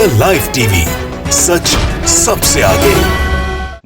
The live TV, सच सबसे आगे।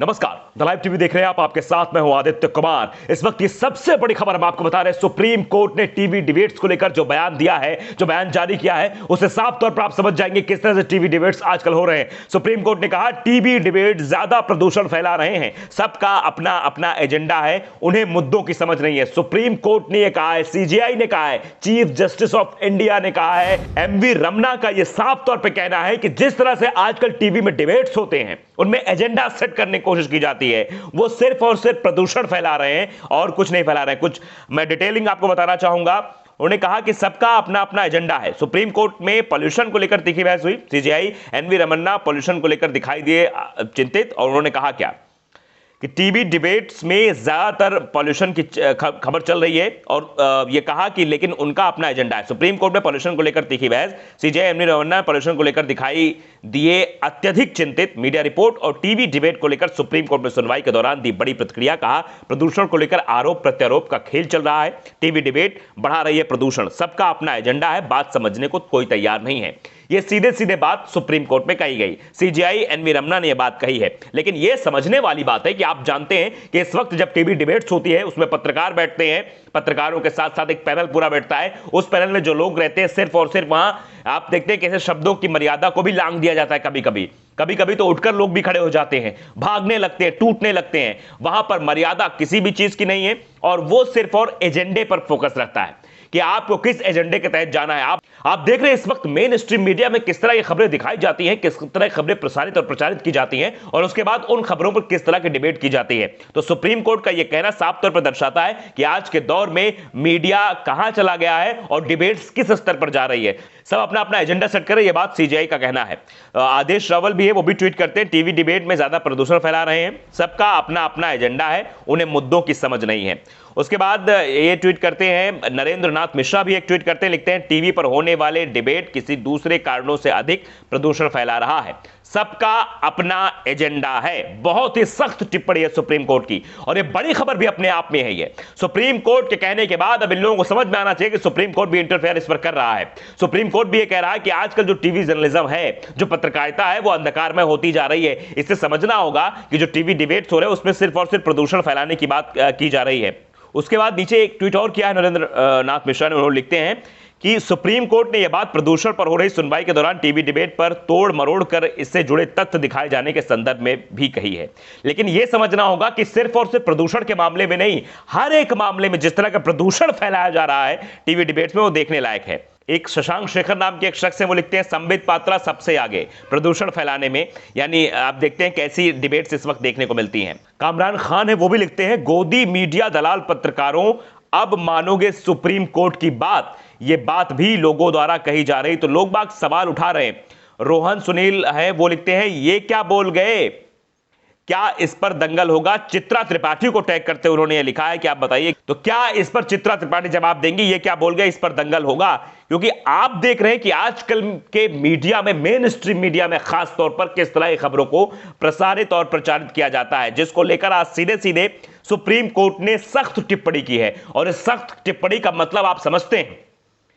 नमस्कार, द लाइव टीवी देख रहे हैं आप। आपके साथ मैं हूं आदित्य कुमार। इस वक्त की सबसे बड़ी खबर हम आपको बता रहे हैं। सुप्रीम कोर्ट ने टीवी डिबेट्स को लेकर जो बयान दिया है, जो बयान जारी किया है, उससे साफ तौर पर आप समझ जाएंगे किस तरह से टीवी डिबेट्स आजकल हो रहे हैं। सुप्रीम कोर्ट ने कहा टीवी डिबेट ज्यादा प्रदूषण फैला रहे हैं, सबका अपना अपना एजेंडा है, उन्हें मुद्दों की समझ नहीं है। सुप्रीम कोर्ट ने यह कहा है, सीजेआई ने कहा है, चीफ जस्टिस ऑफ इंडिया ने कहा है, एमवी रमन्ना का यह साफ तौर पर कहना है कि जिस तरह से आजकल टीवी में डिबेट्स होते हैं, उनमें एजेंडा सेट करने की कोशिश की जाती है, वो सिर्फ और सिर्फ प्रदूषण फैला रहे हैं और कुछ नहीं फैला रहे हैं। कुछ मैं डिटेलिंग आपको बताना चाहूंगा। उन्होंने कहा कि सबका अपना अपना एजेंडा है। सुप्रीम कोर्ट में पॉल्यूशन को लेकर तीखी बहस हुई। सीजेआई एनवी रमन्ना पॉल्यूशन को लेकर दिखाई दिए चिंतित, और उन्होंने कहा क्या कि टीवी डिबेट्स में ज्यादातर पॉल्यूशन की खबर चल रही है, और ये कहा कि लेकिन उनका अपना एजेंडा है। सुप्रीम कोर्ट में पॉल्यूशन को लेकर तीखी बहस। सीजेआई एनवी रमन्ना पॉल्यूशन को लेकर दिखाई दिए अत्यधिक चिंतित। मीडिया रिपोर्ट और टीवी डिबेट को लेकर सुप्रीम कोर्ट में सुनवाई के दौरान दी बड़ी प्रतिक्रिया। कहा प्रदूषण को लेकर आरोप प्रत्यारोप का खेल चल रहा है, टीवी डिबेट बढ़ा रही है प्रदूषण, सबका अपना एजेंडा है, बात समझने को कोई तैयार नहीं है। ये सीधे सीधे बात सुप्रीम कोर्ट में कही गई। सीजेआई एनवी रमन्ना ने यह बात कही है, लेकिन यह समझने वाली बात है कि आप जानते हैं कि इस वक्त जब टीवी डिबेट्स होती है, उसमें पत्रकार बैठते हैं, पत्रकारों के साथ साथ एक पैनल पूरा बैठता है। उस पैनल में जो लोग रहते हैं, सिर्फ और सिर्फ वहां आप देखते हैं कैसे शब्दों की मर्यादा को भी लांघ दिया जाता है। कभी कभी तो उठकर लोग भी खड़े हो जाते हैं, भागने लगते हैं, टूटने लगते हैं। वहां पर मर्यादा किसी भी चीज की नहीं है, और वो सिर्फ और एजेंडे पर फोकस रखता है कि आपको किस एजेंडे के तहत जाना है। आप देख रहे हैं इस वक्त मेन स्ट्रीम मीडिया में किस तरह ये खबरें दिखाई जाती हैं, किस तरह खबरें प्रसारित और प्रचारित की जाती हैं, और उसके बाद उन खबरों पर किस तरह की डिबेट की जाती है। तो सुप्रीम कोर्ट का यह कहना साफ तौर पर दर्शाता है कि आज के दौर में मीडिया कहां चला गया है और डिबेट्स किस स्तर पर जा रही है। सब अपना अपना एजेंडा सेट करे, यह बात सीजेआई का कहना है। आदेश रावल भी है, वो भी ट्वीट करते हैं, टीवी डिबेट में ज्यादा प्रदूषण फैला रहे हैं, सबका अपना अपना एजेंडा है, उन्हें मुद्दों की समझ नहीं है। उसके बाद ये ट्वीट करते हैं नरेंद्र नाथ मिश्रा भी एक ट्वीट करते हैं, लिखते हैं टीवी पर होने वाले डिबेट किसी दूसरे कारणों से अधिक प्रदूषण फैला रहा है, सबका अपना एजेंडा है। बहुत ही सख्त टिप्पणी है सुप्रीम कोर्ट की, और ये बड़ी खबर भी अपने आप में है। ये सुप्रीम कोर्ट के कहने के बाद अब इन लोगों को समझ में आना चाहिए कि सुप्रीम कोर्ट भी इंटरफेयर इस पर कर रहा है। सुप्रीम कोर्ट भी ये कह रहा है कि आजकल जो टीवी जर्नलिज्म है, जो पत्रकारिता है, वो अंधकार में होती जा रही है। इससे समझना होगा कि जो टीवी डिबेट्स हो रहे हैं उसमें सिर्फ और सिर्फ प्रदूषण फैलाने की बात की जा रही है। उसके बाद नीचे एक ट्वीट और किया है नरेंद्र नाथ मिश्रा ने। उन्होंने लिखते हैं कि सुप्रीम कोर्ट ने यह बात प्रदूषण पर हो रही सुनवाई के दौरान टीवी डिबेट पर तोड़ मरोड़ कर इससे जुड़े तथ्य दिखाए जाने के संदर्भ में भी कही है। लेकिन यह समझना होगा कि सिर्फ और सिर्फ प्रदूषण के मामले में नहीं, हर एक मामले में जिस तरह का प्रदूषण फैलाया जा रहा है टीवी डिबेट्स में, वो देखने लायक है। एक शशांक शेखर नाम के एक शख्स है, वो लिखते हैं संबित पात्रा सबसे आगे प्रदूषण फैलाने में। यानी आप देखते हैं कैसी डिबेट्स इस वक्त देखने को मिलती हैं। कामरान खान है, वो भी लिखते हैं गोदी मीडिया दलाल पत्रकारों, अब मानोगे सुप्रीम कोर्ट की बात, ये बात भी लोगों द्वारा कही जा रही, तो लोग बाग सवाल उठा रहे हैं। रोहन सुनील है, वो लिखते हैं ये क्या बोल गए, क्या इस पर दंगल होगा। चित्रा त्रिपाठी को टैग करते हुए उन्होंने ये लिखा है कि आप बताइए तो क्या इस पर चित्रा त्रिपाठी जवाब देंगी, ये क्या बोल गए, इस पर दंगल होगा। क्योंकि आप देख रहे हैं कि आजकल के मीडिया में, मेन स्ट्रीम मीडिया में खास तौर पर किस तरह की खबरों को प्रसारित और प्रचारित किया जाता है, जिसको लेकर आज सीधे सीधे सुप्रीम कोर्ट ने सख्त टिप्पणी की है। और इस सख्त टिप्पणी का मतलब आप समझते हैं,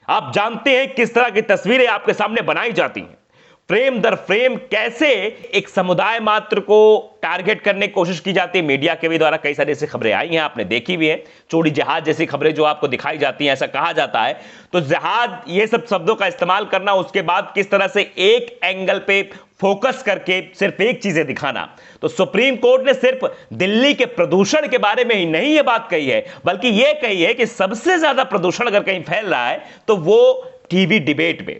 आप जानते हैं किस तरह की तस्वीरें आपके सामने बनाई जाती हैं, फ्रेम दर फ्रेम कैसे एक समुदाय मात्र को टारगेट करने की कोशिश की जाती है। मीडिया के भी द्वारा कई सारी ऐसी खबरें आई हैं, आपने देखी भी है, चोरी जहाज जैसी खबरें जो आपको दिखाई जाती हैं, ऐसा कहा जाता है। तो जहाज, ये सब शब्दों का इस्तेमाल करना, उसके बाद किस तरह से एक एंगल पे फोकस करके सिर्फ एक चीजें दिखाना। तो सुप्रीम कोर्ट ने सिर्फ दिल्ली के प्रदूषण के बारे में ही नहीं यह बात कही है, बल्कि यह कही है कि सबसे ज्यादा प्रदूषण अगर कहीं फैल रहा है तो वो टीवी डिबेट में,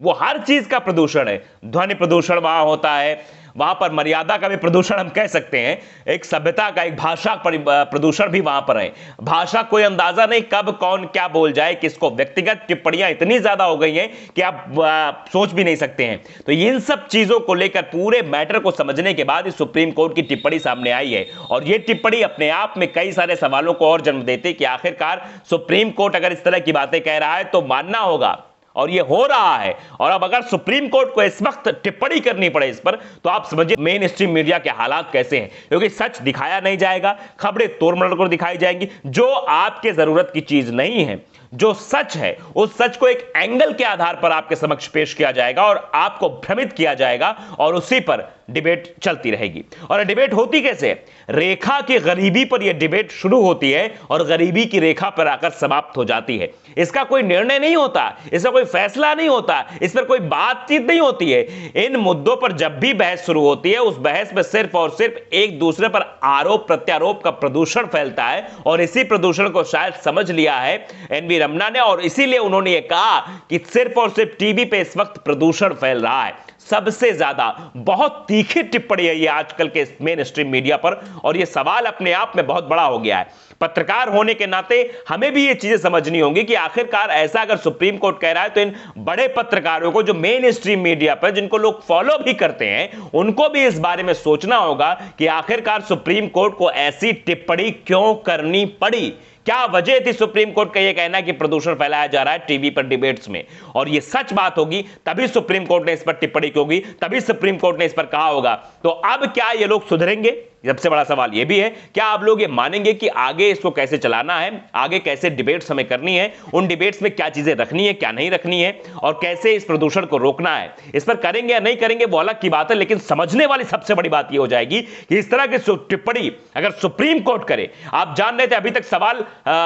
वो हर चीज का प्रदूषण है। ध्वनि प्रदूषण वहां होता है, वहां पर मर्यादा का भी प्रदूषण हम कह सकते हैं, एक सभ्यता का, एक भाषा प्रदूषण भी वहां पर है। भाषा कोई अंदाजा नहीं कब कौन क्या बोल जाए किसको। व्यक्तिगत टिप्पणियां इतनी ज्यादा हो गई हैं कि आप सोच भी नहीं सकते हैं। तो इन सब चीजों को लेकर पूरे मैटर को समझने के बाद सुप्रीम कोर्ट की टिप्पणी सामने आई है, और यह टिप्पणी अपने आप में कई सारे सवालों को और जन्म देती कि आखिरकार सुप्रीम कोर्ट अगर इस तरह की बातें कह रहा है तो मानना होगा, और ये हो रहा है। और अब अगर सुप्रीम कोर्ट को इस वक्त टिप्पणी करनी पड़े इस पर, तो आप समझिए मेन स्ट्रीम मीडिया के हालात कैसे हैं। क्योंकि सच दिखाया नहीं जाएगा, खबरें तोड़ मरोड़ कर दिखाई जाएंगी, जो आपके जरूरत की चीज नहीं है, जो सच है उस सच को एक एंगल के आधार पर आपके समक्ष पेश किया जाएगा और आपको भ्रमित किया जाएगा और उसी पर डिबेट चलती रहेगी। और डिबेट होती कैसे? रेखा की गरीबी पर यह डिबेट शुरू होती है और गरीबी की रेखा पर आकर समाप्त हो जाती है। इसका कोई निर्णय नहीं होता, इसका कोई फैसला नहीं होता, इस पर कोई बातचीत नहीं होती है। इन मुद्दों पर जब भी बहस शुरू होती है उस बहस में सिर्फ और सिर्फ एक दूसरे पर आरोप प्रत्यारोप का प्रदूषण फैलता है और इसी प्रदूषण को शायद समझ लिया है एनवी रमना ने और इसीलिए उन्होंने ये कहा कि सिर्फ और सिर्फ टीवी पे इस वक्त प्रदूषण फैल रहा है। सबसे ज्यादा बहुत तीखी टिप्पणी है ये आजकल के मेन स्ट्रीम मीडिया पर और ये सवाल अपने आप में बहुत बड़ा हो गया है। पत्रकार होने के नाते हमें भी ये चीजें समझनी होंगी कि आखिरकार ऐसा अगर सुप्रीम कोर्ट कह रहा है तो इन बड़े पत्रकारों को जो मेन स्ट्रीम मीडिया पर जिनको लोग फॉलो भी करते हैं उनको भी इस बारे में सोचना होगा कि आखिरकार सुप्रीम कोर्ट को ऐसी टिप्पणी क्यों करनी पड़ी। क्या वजह थी सुप्रीम कोर्ट का यह कहना कि प्रदूषण फैलाया जा रहा है टीवी पर डिबेट्स में, और यह सच बात होगी तभी सुप्रीम कोर्ट ने इस पर टिप्पणी की होगी, तभी सुप्रीम कोर्ट ने इस पर कहा होगा। तो अब क्या ये लोग सुधरेंगे? सबसे बड़ा सवाल यह भी है, क्या आप लोग ये मानेंगे कि आगे इसको कैसे चलाना है, आगे कैसे डिबेट्स हमें करनी है, उन डिबेट्स में क्या चीजें रखनी है क्या नहीं रखनी है और कैसे इस प्रदूषण को रोकना है। इस पर करेंगे या नहीं करेंगे वो अलग की बात है, लेकिन समझने वाली सबसे बड़ी बात यह हो जाएगी कि इस तरह की टिप्पणी अगर सुप्रीम कोर्ट करे, आप जान रहे थे अभी तक सवाल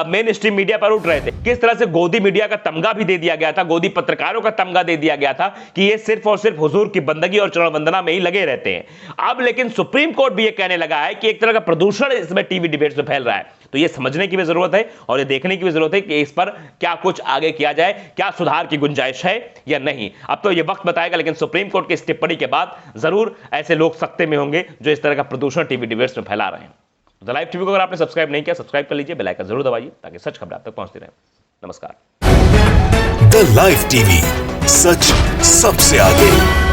मेन स्ट्रीम मीडिया पर उठ रहे थे, किस तरह से गोदी मीडिया का तमगा भी दे दिया गया था, गोदी पत्रकारों का तमगा दे दिया गया था कि ये सिर्फ और सिर्फ हुजूर की बंदगी और चरण वंदना में ही लगे रहते हैं। अब लेकिन सुप्रीम कोर्ट भी ये कहने लगा है कि एक तरह का प्रदूषण इसमें टीवी डिबेट्स में फैल रहा है। तो ये समझने की भी जरूरत है और ये देखने की भी जरूरत है कि इस पर क्या कुछ आगे किया जाए, क्या सुधार की गुंजाइश है या नहीं। अब तो ये वक्त बताएगा, लेकिन सुप्रीम कोर्ट की इस टिप्पणी के बाद जरूर ऐसे लोग सत्ते में होंगे जो इस तरह का प्रदूषण टीवी डिबेट्स में फैला रहे हैं। द लाइव टीवी को अगर आपने सब्सक्राइब नहीं किया, सब्सक्राइब कर लीजिए, बेल आइकन जरूर दबाइए ताकि सच खबर आप तक पहुंचती रहे। नमस्कार। द लाइव टीवी, सच सबसे आगे।